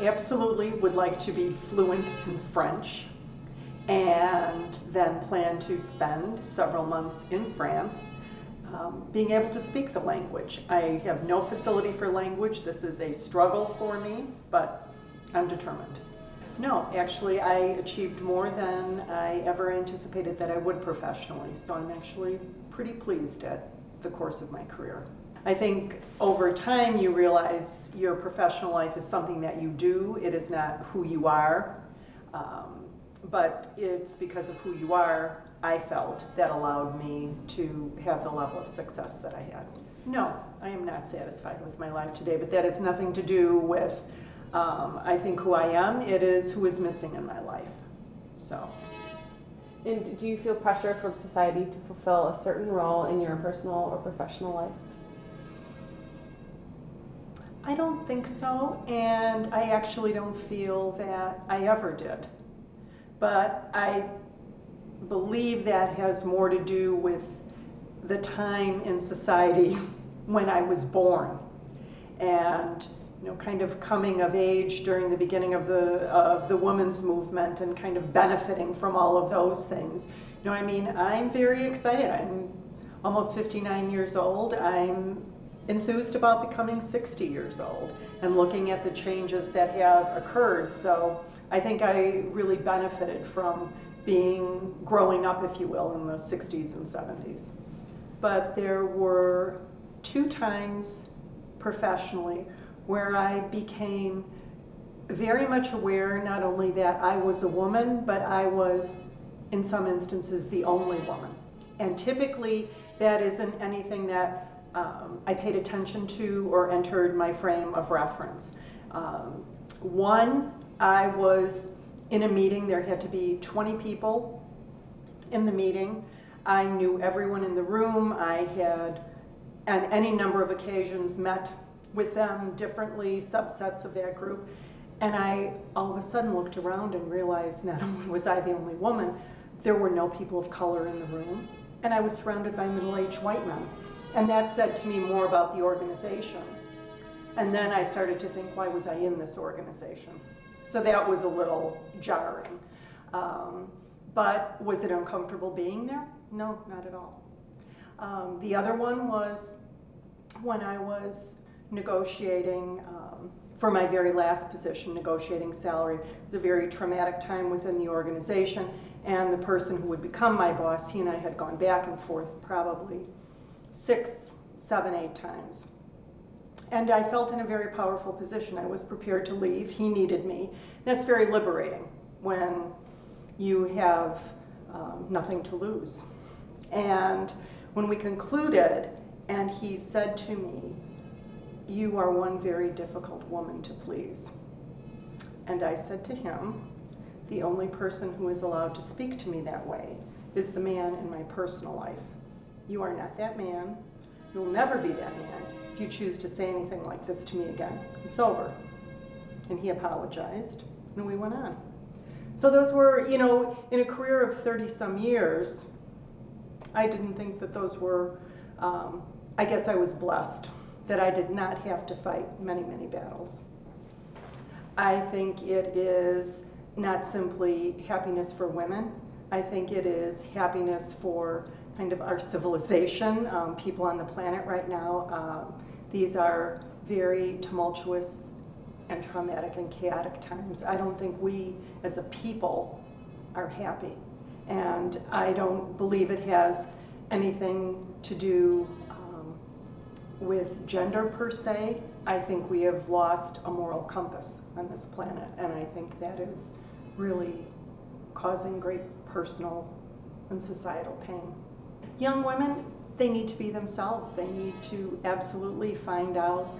absolutely would like to be fluent in French, and then plan to spend several months in France being able to speak the language. I have no facility for language. This is a struggle for me, but I'm determined. No, actually I achieved more than I ever anticipated that I would professionally, so I'm actually pretty pleased at the course of my career. I think over time you realize your professional life is something that you do. It is not who you are, but it's because of who you are, I felt, that allowed me to have the level of success that I had. No, I am not satisfied with my life today, but that has nothing to do with, I think, who I am. It is who is missing in my life. So. And do you feel pressure from society to fulfill a certain role in your personal or professional life? I don't think so, and I actually don't feel that I ever did. But I believe that has more to do with the time in society when I was born, and kind of coming of age during the beginning of the women's movement, and kind of benefiting from all of those things. I'm very excited. I'm almost 59 years old. I'm enthused about becoming 60 years old and looking at the changes that have occurred. So I think I really benefited from growing up, if you will, in the 60s and 70s. But there were 2 times professionally where I became very much aware not only that I was a woman, but I was, in some instances, the only woman. And typically that isn't anything that I paid attention to or entered my frame of reference. One, I was in a meeting. There had to be 20 people in the meeting. I knew everyone in the room. I had, on any number of occasions, met with them differently, subsets of that group. And I all of a sudden looked around and realized not only was I the only woman, there were no people of color in the room. And I was surrounded by middle-aged white men. And that said to me more about the organization. And then I started to think, why was I in this organization? So that was a little jarring. But was it uncomfortable being there? No, not at all. The other one was when I was negotiating, for my very last position, negotiating salary. It was a very traumatic time within the organization, and the person who would become my boss, he and I had gone back and forth probably 6, 7, 8 times. And I felt in a very powerful position. I was prepared to leave. He needed me. That's very liberating when you have nothing to lose. And when we concluded, and he said to me, "You are one very difficult woman to please." And I said to him, the only person who is allowed to speak to me that way is the man in my personal life. You are not that man. You'll never be that man if you choose to say anything like this to me again. It's over. And he apologized, and we went on. So those were, in a career of 30-some years, I didn't think that those were, I guess I was blessed that I did not have to fight many, many battles. I think it is not simply happiness for women. I think it is happiness for kind of our civilization, people on the planet right now. These are very tumultuous and traumatic and chaotic times. I don't think we as a people are happy. And I don't believe it has anything to do with gender per se. I think we have lost a moral compass on this planet, and I think that is really causing great personal and societal pain. Young women, they need to be themselves. They need to absolutely find out,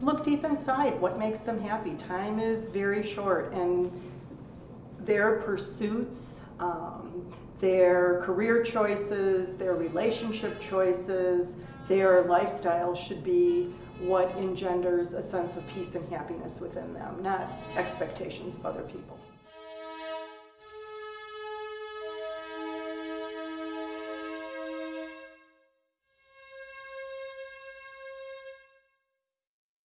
look deep inside what makes them happy. Time is very short, and their pursuits, their career choices, their relationship choices, their lifestyle should be what engenders a sense of peace and happiness within them, not expectations of other people.